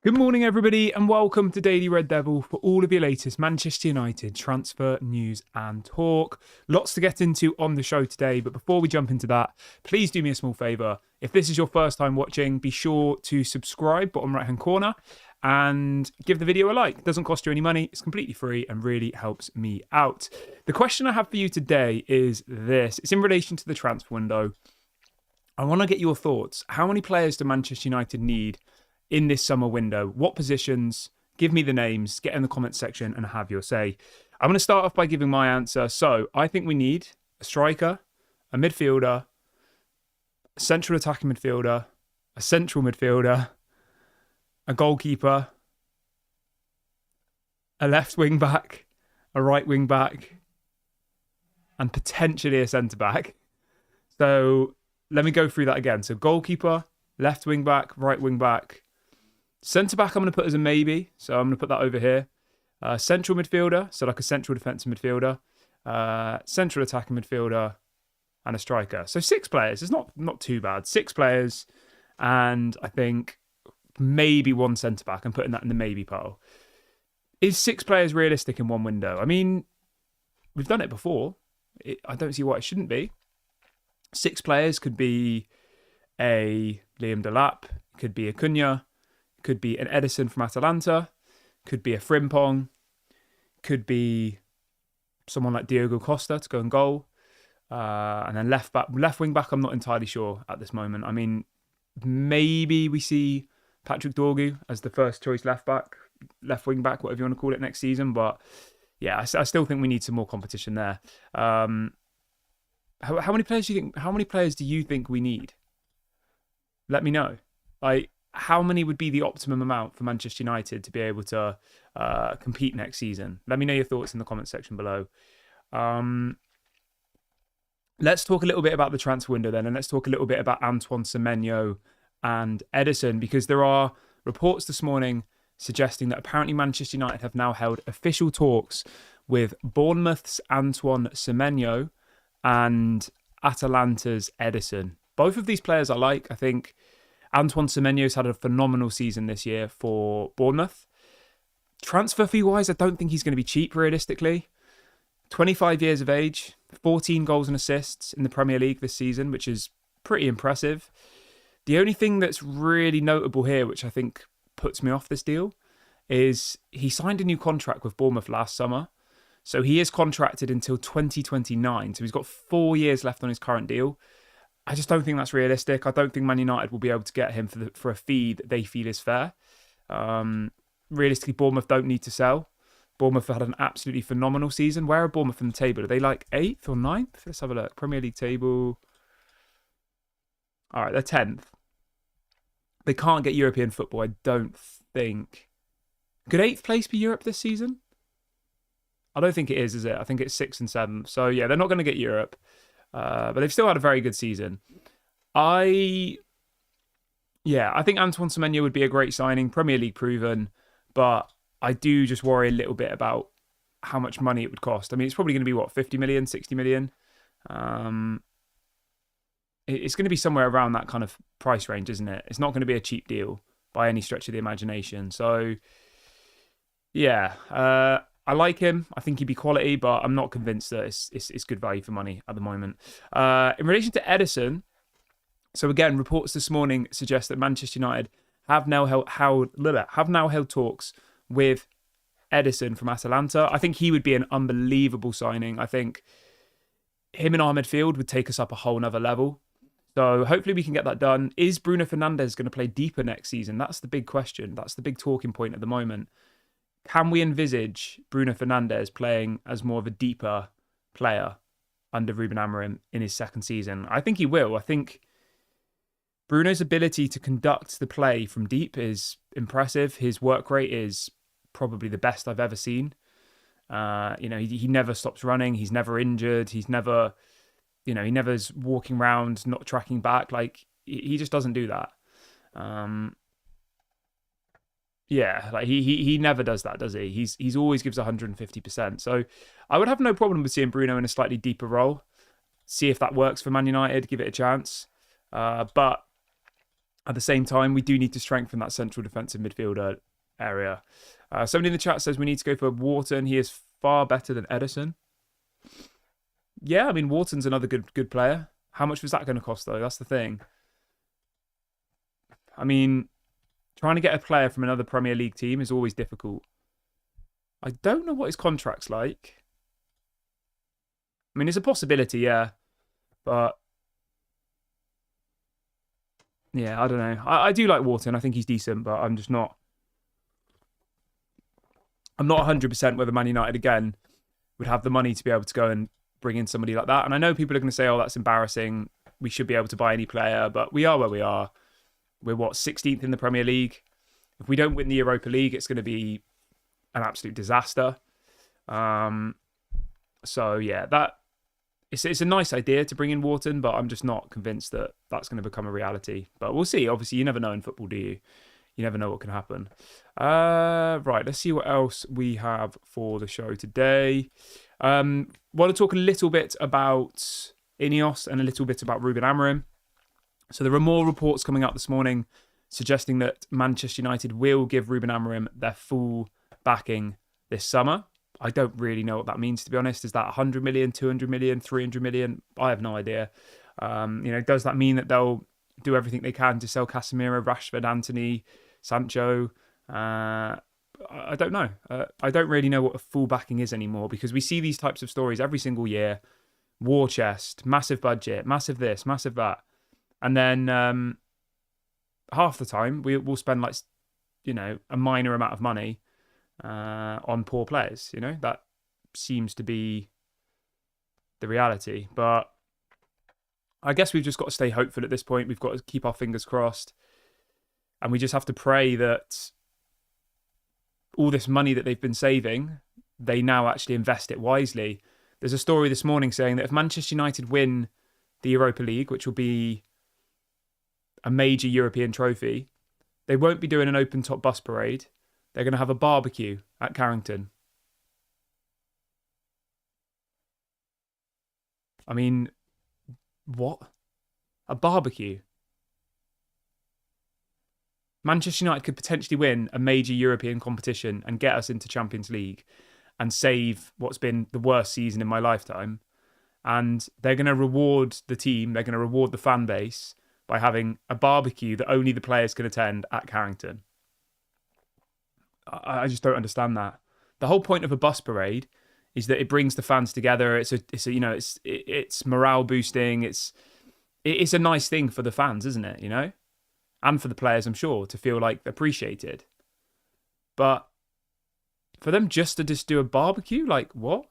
Good morning, everybody, and welcome to Daily Red Devil for all of your latest Manchester United transfer news and talk. Lots to get into on the show today, but before we jump into that, please do me a small favour. If this is your first time watching, be sure to subscribe, bottom right-hand corner, and give the video a like. It doesn't cost you any money, it's completely free and really helps me out. The question I have for you today is this. It's in relation to the transfer window. I want to get your thoughts. How many players do Manchester United need in this summer window? What positions? Give me the names, get in the comments section and have your say. I'm going to start off by giving my answer. So I think we need a striker, a midfielder, a central attacking midfielder, a central midfielder, a goalkeeper, a left wing back, a right wing back, and potentially a centre back. So let me go through that again. So goalkeeper, left wing back, right wing back. Centre back, I'm going to put as a maybe. So I'm going to put that over here. Central midfielder, so like a central defensive midfielder. Central attacking midfielder and a striker. So 6 players. It's not too bad. 6 players and I think maybe 1 centre back. I'm putting that in the maybe pile. Is 6 players realistic in one window? I mean, we've done it before. I don't see why it shouldn't be. 6 players could be a Liam Delap, could be a Cunha, could be an Ederson from Atalanta, could be a Frimpong, could be someone like Diogo Costa to go and goal. And then left wing back, I'm not entirely sure at this moment. I mean, maybe we see Patrick Dorgu as the first choice left wing back, whatever you want to call it next season. But yeah, I still think we need some more competition there. How many players do you think? How many players do you think we need? Let me know. How many would be the optimum amount for Manchester United to be able to compete next season? Let me know your thoughts in the comment section below. Let's talk a little bit about the transfer window then, and let's talk a little bit about Antoine, Semenyo and Ederson, because there are reports this morning suggesting that apparently Manchester United have now held official talks with Bournemouth's Antoine Semenyo and Atalanta's Ederson. Both of these players I like. I think Antoine Semenyo's had a phenomenal season this year for Bournemouth. Transfer fee-wise, I don't think he's going to be cheap realistically. 25 years of age, 14 goals and assists in the Premier League this season, which is pretty impressive. The only thing that's really notable here, which I think puts me off this deal, is he signed a new contract with Bournemouth last summer. So he is contracted until 2029. So he's got 4 years left on his current deal. I just don't think that's realistic. I don't think Man United will be able to get him for a fee that they feel is fair. Realistically, Bournemouth don't need to sell. Bournemouth have had an absolutely phenomenal season. Where are Bournemouth in the table? Are they like 8th or 9th? Let's have a look. Premier League table. All right, they're 10th. They can't get European football, I don't think. Could 8th place be Europe this season? I don't think it is it? I think it's 6th and 7th. So yeah, they're not going to get Europe. But they've still had a very good season. I think Antoine Semenyo would be a great signing, Premier League proven, but I do just worry a little bit about how much money it would cost. I mean, it's probably going to be, 50 million, 60 million? It's going to be somewhere around that kind of price range, isn't it? It's not going to be a cheap deal by any stretch of the imagination. So, yeah, I like him. I think he'd be quality, but I'm not convinced that it's good value for money at the moment. In relation to Ederson, so again, reports this morning suggest that Manchester United have now held talks with Ederson from Atalanta. I think he would be an unbelievable signing. I think him in our midfield would take us up a whole nother level. So hopefully we can get that done. Is Bruno Fernandes going to play deeper next season? That's the big question. That's the big talking point at the moment. Can we envisage Bruno Fernandes playing as more of a deeper player under Ruben Amorim in his second season? I think he will. I think Bruno's ability to conduct the play from deep is impressive. His work rate is probably the best I've ever seen. He never stops running. He's never injured. He's never, he never's walking around, not tracking back. Like, he just doesn't do that. He never does that, does he? He's always gives 150%. So I would have no problem with seeing Bruno in a slightly deeper role. See if that works for Man United. Give it a chance. But At the same time, we do need to strengthen that central defensive midfielder area. Somebody in the chat says we need to go for Wharton. He is far better than Ederson. Yeah, I mean, Wharton's another good player. How much was that going to cost, though? That's the thing. I mean, trying to get a player from another Premier League team is always difficult. I don't know what his contract's like. I mean, it's a possibility, yeah. But, yeah, I don't know. I do like Wharton. I think he's decent, but I'm just not... I'm not 100% whether Man United, again, would have the money to be able to go and bring in somebody like that. And I know people are going to say, oh, that's embarrassing. We should be able to buy any player. But we are where we are. We're, 16th in the Premier League? If we don't win the Europa League, it's going to be an absolute disaster. So, yeah, it's a nice idea to bring in Wharton, but I'm just not convinced that that's going to become a reality. But we'll see. Obviously, you never know in football, do you? You never know what can happen. Right, let's see what else we have for the show today. Want to talk a little bit about INEOS and a little bit about Ruben Amorim. So there are more reports coming out this morning suggesting that Manchester United will give Ruben Amorim their full backing this summer. I don't really know what that means, to be honest. Is that 100 million, 200 million, 300 million? I have no idea. Does that mean that they'll do everything they can to sell Casemiro, Rashford, Antony, Sancho? I don't know. I don't really know what a full backing is anymore, because we see these types of stories every single year. War chest, massive budget, massive this, massive that. And then half the time we'll spend a minor amount of money on poor players. That seems to be the reality. But I guess we've just got to stay hopeful at this point. We've got to keep our fingers crossed. And we just have to pray that all this money that they've been saving, they now actually invest it wisely. There's a story this morning saying that if Manchester United win the Europa League, which will be a major European trophy, they won't be doing an open-top bus parade. They're going to have a barbecue at Carrington. I mean, what? A barbecue? Manchester United could potentially win a major European competition and get us into Champions League and save what's been the worst season in my lifetime. And they're going to reward the team, they're going to reward the fan base by having a barbecue that only the players can attend at Carrington. I just don't understand that. The whole point of a bus parade is that it brings the fans together. It's morale boosting. It's a nice thing for the fans, isn't it? And for the players, I'm sure, to feel like appreciated. But for them just to do a barbecue, like what?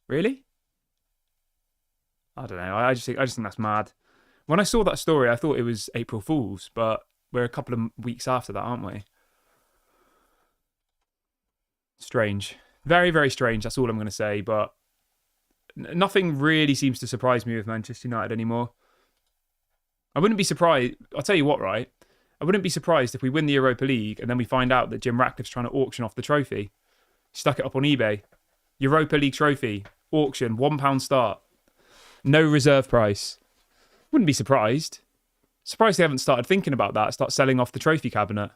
Really? I don't know. I just think that's mad. When I saw that story, I thought it was April Fool's, but we're a couple of weeks after that, aren't we? Strange. Very, very strange. That's all I'm going to say. But nothing really seems to surprise me with Manchester United anymore. I wouldn't be surprised. I'll tell you what, right? I wouldn't be surprised if we win the Europa League and then we find out that Jim Ratcliffe's trying to auction off the trophy. Stuck it up on eBay. Europa League trophy. Auction. £1 start. No reserve price. Wouldn't be surprised. Surprised they haven't started thinking about that. Start selling off the trophy cabinet.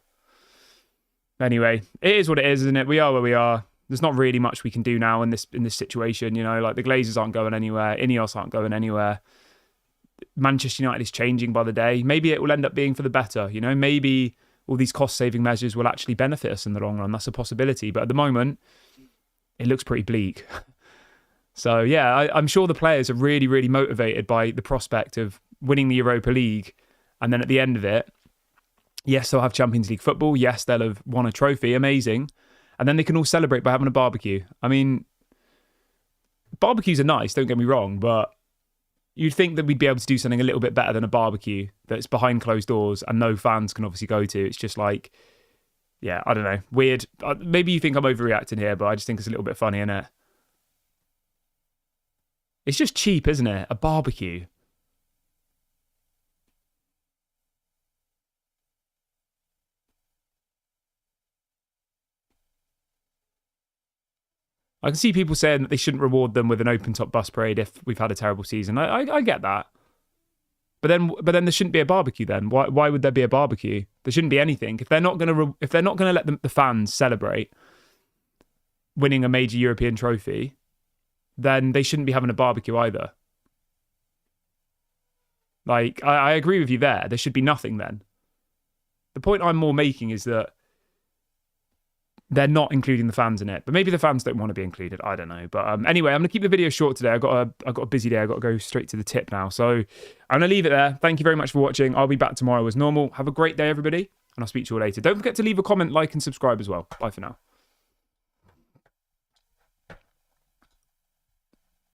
Anyway, it is what it is, isn't it? We are where we are. There's not really much we can do now in this situation. Like the Glazers aren't going anywhere. INEOS aren't going anywhere. Manchester United is changing by the day. Maybe it will end up being for the better. Maybe all these cost-saving measures will actually benefit us in the long run. That's a possibility. But at the moment, it looks pretty bleak. So, yeah, I'm sure the players are really, really motivated by the prospect of winning the Europa League. And then at the end of it, yes, they'll have Champions League football. Yes, they'll have won a trophy. Amazing. And then they can all celebrate by having a barbecue. I mean, barbecues are nice, don't get me wrong, but you'd think that we'd be able to do something a little bit better than a barbecue that's behind closed doors and no fans can obviously go to. It's just like, yeah, I don't know. Weird. Maybe you think I'm overreacting here, but I just think it's a little bit funny, innit? It's just cheap, isn't it? A barbecue. I can see people saying that they shouldn't reward them with an open-top bus parade if we've had a terrible season. I get that. But then there shouldn't be a barbecue. Then why would there be a barbecue? There shouldn't be anything if they're not gonna let the fans celebrate winning a major European trophy. Then they shouldn't be having a barbecue either. Like I agree with you there. There should be nothing then. The point I'm more making is that they're not including the fans in it, but maybe the fans don't want to be included. I don't know. But anyway, I'm gonna keep the video short today. I got a busy day. I got to go straight to the tip now. So I'm gonna leave it there. Thank you very much for watching. I'll be back tomorrow as normal. Have a great day, everybody, and I'll speak to you all later. Don't forget to leave a comment, like, and subscribe as well. Bye for now.